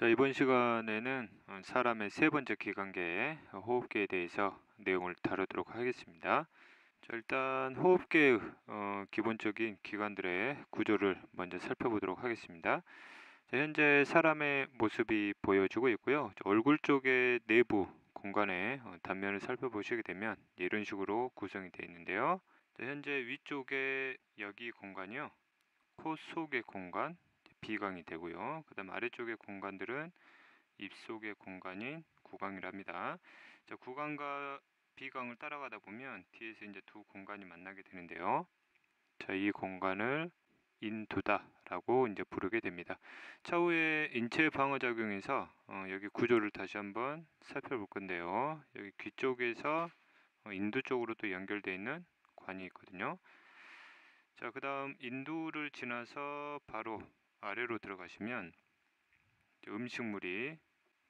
자, 이번 시간에는 사람의 세 번째 기관계, 호흡기에 대해서 내용을 다루도록 하겠습니다. 자, 일단 호흡기의 기본적인 기관들의 구조를 먼저 살펴보도록 하겠습니다. 자, 현재 사람의 모습이 보여지고 있고요. 얼굴 쪽의 내부 공간의 단면을 살펴보시게 되면 이런 식으로 구성이 되어 있는데요. 자, 현재 위쪽에 여기 공간이요. 코 속의 공간, 비강이 되고요. 그 다음 아래쪽의 공간들은 입속의 공간인 구강이랍니다. 자, 구강과 비강을 따라가다 보면 뒤에서 이제 두 공간이 만나게 되는데요. 자, 이 공간을 인두다라고 이제 부르게 됩니다. 차후에 인체 방어 작용에서 여기 구조를 다시 한번 살펴볼 건데요. 여기 귀 쪽에서 인두 쪽으로 또 연결되어 있는 관이 있거든요. 자, 그 다음 인두를 지나서 바로 아래로 들어가시면 음식물이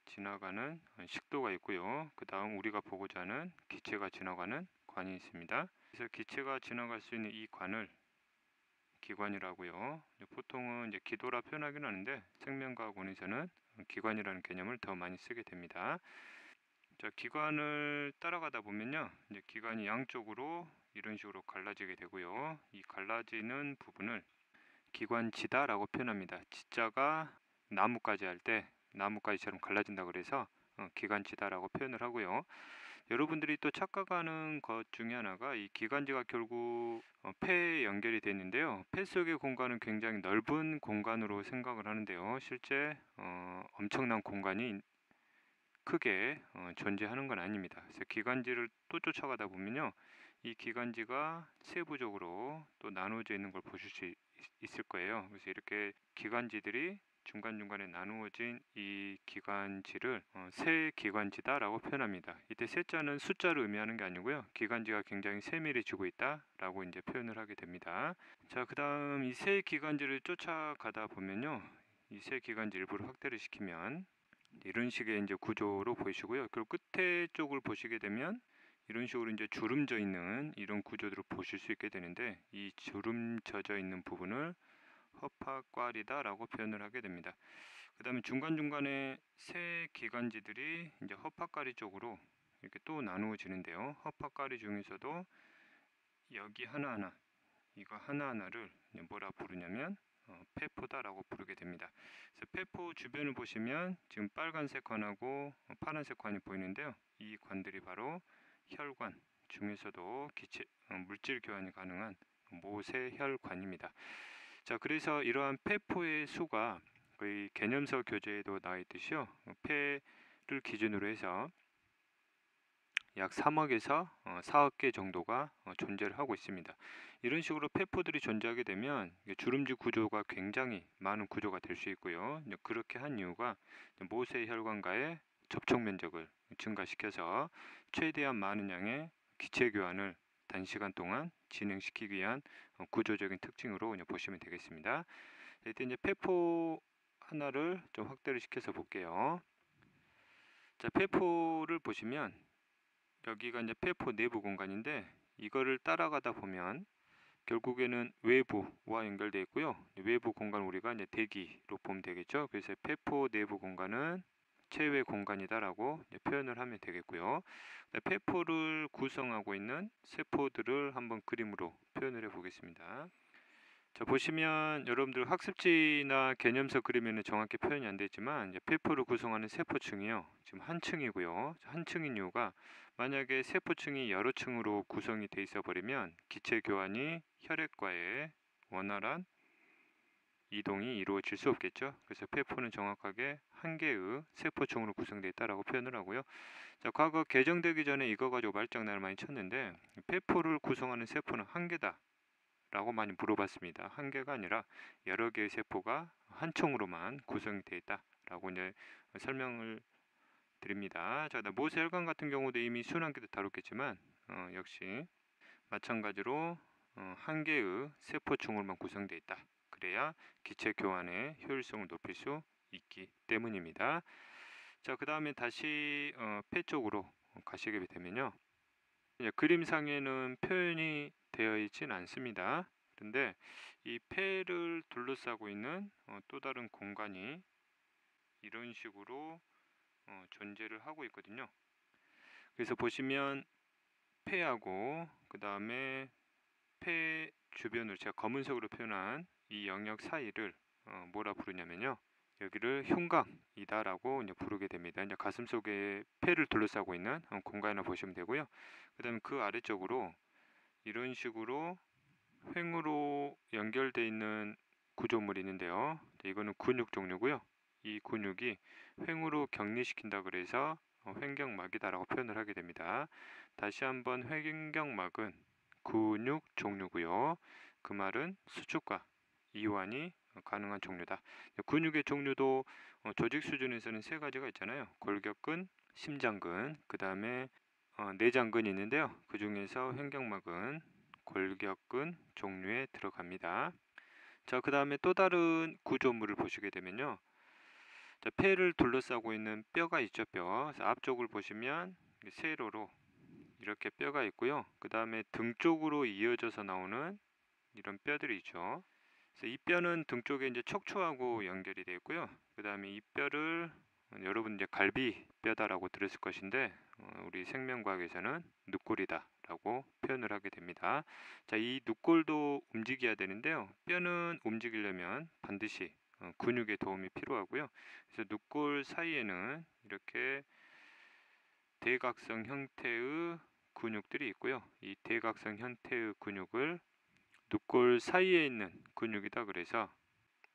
지나가는 식도가 있고요. 그 다음 우리가 보고자 하는 기체가 지나가는 관이 있습니다. 그래서 기체가 지나갈 수 있는 이 관을 기관이라고요. 보통은 이제 기도라 표현하긴 하는데 생명과학원에서는 기관이라는 개념을 더 많이 쓰게 됩니다. 자, 기관을 따라가다 보면요, 이제 기관이 양쪽으로 이런 식으로 갈라지게 되고요. 이 갈라지는 부분을 기관지다라고 표현합니다. 지자가 나뭇가지 할 때 나뭇가지처럼 갈라진다 그래서 기관지다라고 표현을 하고요. 여러분들이 또 착각하는 것 중에 하나가 이 기관지가 결국 폐에 연결이 되어 있는데요. 폐 속의 공간은 굉장히 넓은 공간으로 생각을 하는데요. 실제 엄청난 공간이 크게 존재하는 건 아닙니다. 그래서 기관지를 또 쫓아가다 보면요, 이 기관지가 세부적으로 또 나누어져 있는 걸 보실 수 있을 거예요. 그래서 이렇게 기관지들이 중간중간에 나누어진 이 기관지를 세 기관지다라고 표현합니다. 이때 세자는 숫자를 의미하는 게 아니고요, 기관지가 굉장히 세밀해지고 있다라고 이제 표현을 하게 됩니다. 자, 그 다음 이 세 기관지를 쫓아가다 보면요, 이 세 기관지 일부를 확대를 시키면 이런 식의 이제 구조로 보이시고요. 그리고 끝에 쪽을 보시게 되면 이런 식으로 이제 주름져 있는 이런 구조들을 보실 수 있게 되는데, 이 주름져져 있는 부분을 허파과리다라고 표현을 하게 됩니다. 그 다음에 중간중간에 새 기관지들이 이제 허파과리 쪽으로 이렇게 또 나누어지는데요. 허파과리 중에서도 여기 하나하나, 이거 하나하나를 뭐라 부르냐면 폐포다라고 부르게 됩니다. 그래서 폐포 주변을 보시면 지금 빨간색 관하고 파란색 관이 보이는데요. 이 관들이 바로 혈관 중에서도 기체 물질 교환이 가능한 모세혈관입니다. 자, 그래서 이러한 폐포의 수가 거의 개념서 교재에도 나와 있듯이요. 폐를 기준으로 해서 약 3억에서 4억 개 정도가 존재를 하고 있습니다. 이런 식으로 폐포들이 존재하게 되면 주름지 구조가 굉장히 많은 구조가 될 수 있고요. 그렇게 한 이유가 모세혈관과의 접촉 면적을 증가시켜서 최대한 많은 양의 기체 교환을 단시간 동안 진행시키기 위한 구조적인 특징으로 보시면 되겠습니다. 이때 이제 폐포 하나를 좀 확대를 시켜서 볼게요. 자, 폐포를 보시면 여기가 이제 폐포 내부 공간인데, 이거를 따라가다 보면 결국에는 외부와 연결되어 있고요. 외부 공간 우리가 이제 대기로 보면 되겠죠. 그래서 폐포 내부 공간은 체외 공간이다라고 표현을 하면 되겠고요. 폐포를 구성하고 있는 세포들을 한번 그림으로 표현을 해 보겠습니다. 자, 보시면 여러분들 학습지나 개념서 그리면 정확히 표현이 안 되지만 폐포를 구성하는 세포층이요, 지금 한 층이고요. 한 층인 이유가 만약에 세포층이 여러 층으로 구성이 돼 있어 버리면 기체 교환이 혈액과의 원활한 이동이 이루어질 수 없겠죠. 그래서 폐포는 정확하게 한 개의 세포층으로 구성되어 있다라고 표현을 하고요. 자, 과거 개정되기 전에 이거 가지고 말장난을 많이 쳤는데, 폐포를 구성하는 세포는 한 개다 라고 많이 물어봤습니다. 한 개가 아니라 여러 개의 세포가 한 층으로만 구성이 되어 있다라고 이제 설명을 드립니다. 자, 모세혈관 같은 경우도 이미 순환기도 다뤘겠지만 역시 마찬가지로 한 개의 세포층으로만 구성되어 있다. 그래야 기체 교환의 효율성을 높일 수 있기 때문입니다. 자, 그 다음에 다시 폐 쪽으로 가시게 되면요, 그림상에는 표현이 되어 있진 않습니다. 그런데 이 폐를 둘러싸고 있는 또 다른 공간이 이런 식으로 존재를 하고 있거든요. 그래서 보시면 폐하고 그 다음에 폐 주변으로 제가 검은색으로 표현한 이 영역 사이를 뭐라 부르냐면요, 여기를 흉곽이다라고 이제 부르게 됩니다. 이제 가슴 속에 폐를 둘러싸고 있는 공간을 보시면 되고요. 그 다음에 그 아래쪽으로 이런 식으로 횡으로 연결되어 있는 구조물이 있는데요. 이거는 근육 종류고요. 이 근육이 횡으로 격리시킨다 그래서 횡격막이다라고 표현을 하게 됩니다. 다시 한번 횡격막은 근육 종류고요. 그 말은 수축과 이완이 가능한 종류다. 근육의 종류도 조직 수준에서는 세 가지가 있잖아요. 골격근, 심장근, 그 다음에 내장근이 있는데요. 그 중에서 횡격막은 골격근 종류에 들어갑니다. 자, 그 다음에 또 다른 구조물을 보시게 되면요, 자, 폐를 둘러싸고 있는 뼈가 있죠. 뼈. 그래서 앞쪽을 보시면 세로로 이렇게 뼈가 있고요. 그 다음에 등 쪽으로 이어져서 나오는 이런 뼈들이 있죠. 그래서 이 뼈는 등 쪽에 이제 척추하고 연결이 되어 있고요. 그 다음에 이 뼈를 여러분 이제 갈비 뼈다라고 들었을 것인데 우리 생명과학에서는 늑골이다라고 표현을 하게 됩니다. 자, 이 늑골도 움직여야 되는데요. 뼈는 움직이려면 반드시 근육의 도움이 필요하고요. 그래서 늑골 사이에는 이렇게 대각성 형태의 근육들이 있고요. 이 대각성 형태의 근육을 늑골 사이에 있는 근육이다 그래서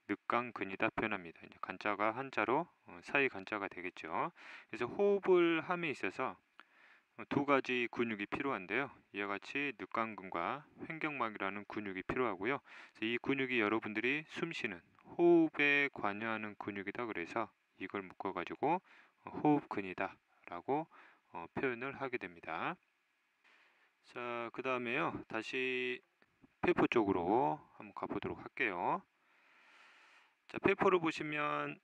늑강근이다 표현합니다. 이제 간자가 한자로 사이 간자가 되겠죠. 그래서 호흡을 함에 있어서 두 가지 근육이 필요한데요. 이와 같이 늑강근과 횡격막이라는 근육이 필요하고요. 이 근육이 여러분들이 숨쉬는 호흡에 관여하는 근육이다 그래서 이걸 묶어가지고 호흡근이다 라고 표현을 하게 됩니다. 자, 그 다음에요, 다시 폐포 쪽으로 한번 가보도록 할게요. 자, 폐포를 보시면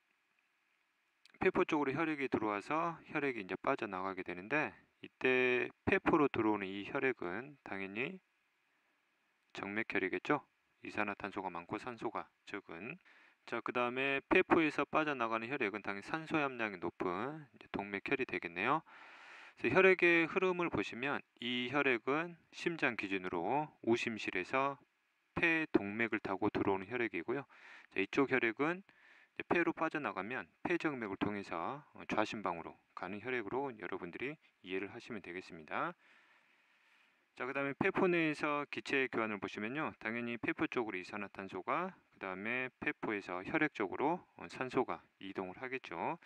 폐포 쪽으로 혈액이 들어와서 혈액이 이제 빠져나가게 되는데, 이때 폐포로 들어오는 이 혈액은 당연히 정맥혈이겠죠. 이산화탄소가 많고 산소가 적은. 자, 그 다음에 폐포에서 빠져나가는 혈액은 당연히 산소 함량이 높은 동맥혈이 되겠네요. 그래서 혈액의 흐름을 보시면 이 혈액은 심장 기준으로 우심실에서 폐 동맥을 타고 들어오는 혈액이고요. 자, 이쪽 혈액은 폐로 빠져나가면 폐정맥을 통해서 좌심방으로 가는 혈액으로 여러분들이 이해를 하시면 되겠습니다. 자, 그 다음에 폐포 내에서 기체 교환을 보시면요, 당연히 폐포 쪽으로 이산화탄소가, 그 다음에 폐포에서 혈액 쪽으로 산소가 이동을 하겠죠.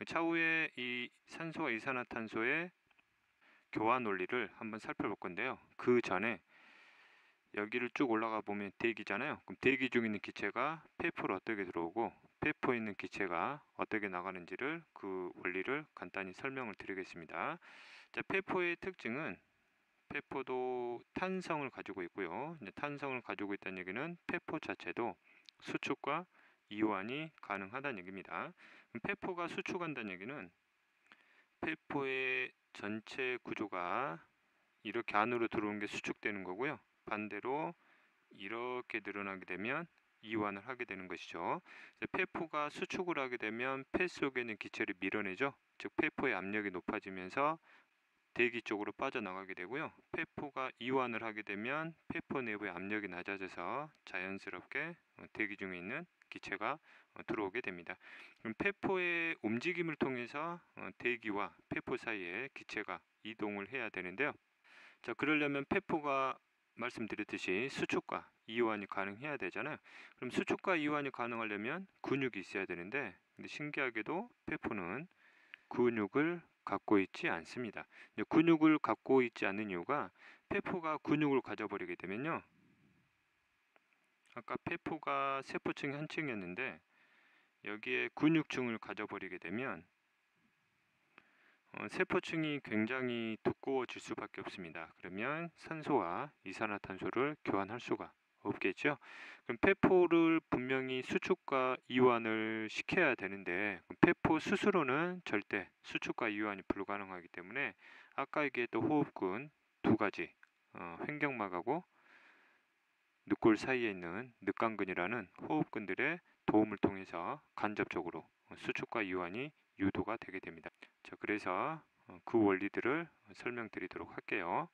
차후에 이 산소와 이산화탄소의 교환 원리를 한번 살펴볼 건데요. 그 전에 여기를 쭉 올라가 보면 대기잖아요. 그럼 대기 중에 있는 기체가 폐포로 어떻게 들어오고 폐포에 있는 기체가 어떻게 나가는지를, 그 원리를 간단히 설명을 드리겠습니다. 자, 폐포의 특징은 폐포도 탄성을 가지고 있고요. 이제 탄성을 가지고 있다는 얘기는 폐포 자체도 수축과 이완이 가능하다는 얘기입니다. 그럼 폐포가 수축한다는 얘기는 폐포의 전체 구조가 이렇게 안으로 들어오는 게 수축되는 거고요. 반대로 이렇게 늘어나게 되면 이완을 하게 되는 것이죠. 폐포가 수축을 하게 되면 폐 속에 있는 기체를 밀어내죠. 즉 폐포의 압력이 높아지면서 대기 쪽으로 빠져나가게 되고요. 폐포가 이완을 하게 되면 폐포 내부의 압력이 낮아져서 자연스럽게 대기 중에 있는 기체가 들어오게 됩니다. 그럼 폐포의 움직임을 통해서 대기와 폐포 사이에 기체가 이동을 해야 되는데요. 자, 그러려면 폐포가 말씀드렸듯이 수축과 이완이 가능해야 되잖아요. 그럼 수축과 이완이 가능하려면 근육이 있어야 되는데, 근데 신기하게도 폐포는 근육을 갖고 있지 않습니다. 근육을 갖고 있지 않는 이유가, 폐포가 근육을 가져버리게 되면요, 아까 폐포가 세포층이 한 층이었는데 여기에 근육층을 가져버리게 되면 세포층이 굉장히 두꺼워질 수밖에 없습니다. 그러면 산소와 이산화탄소를 교환할 수가 없겠죠. 그럼 폐포를 분명히 수축과 이완을 시켜야 되는데, 폐포 스스로는 절대 수축과 이완이 불가능하기 때문에 아까 얘기했던 호흡근 두 가지, 횡격막하고 늑골 사이에 있는 늑강근이라는 호흡근들의 도움을 통해서 간접적으로 수축과 이완이 유도가 되게 됩니다. 자, 그래서 그 원리들을 설명드리도록 할게요.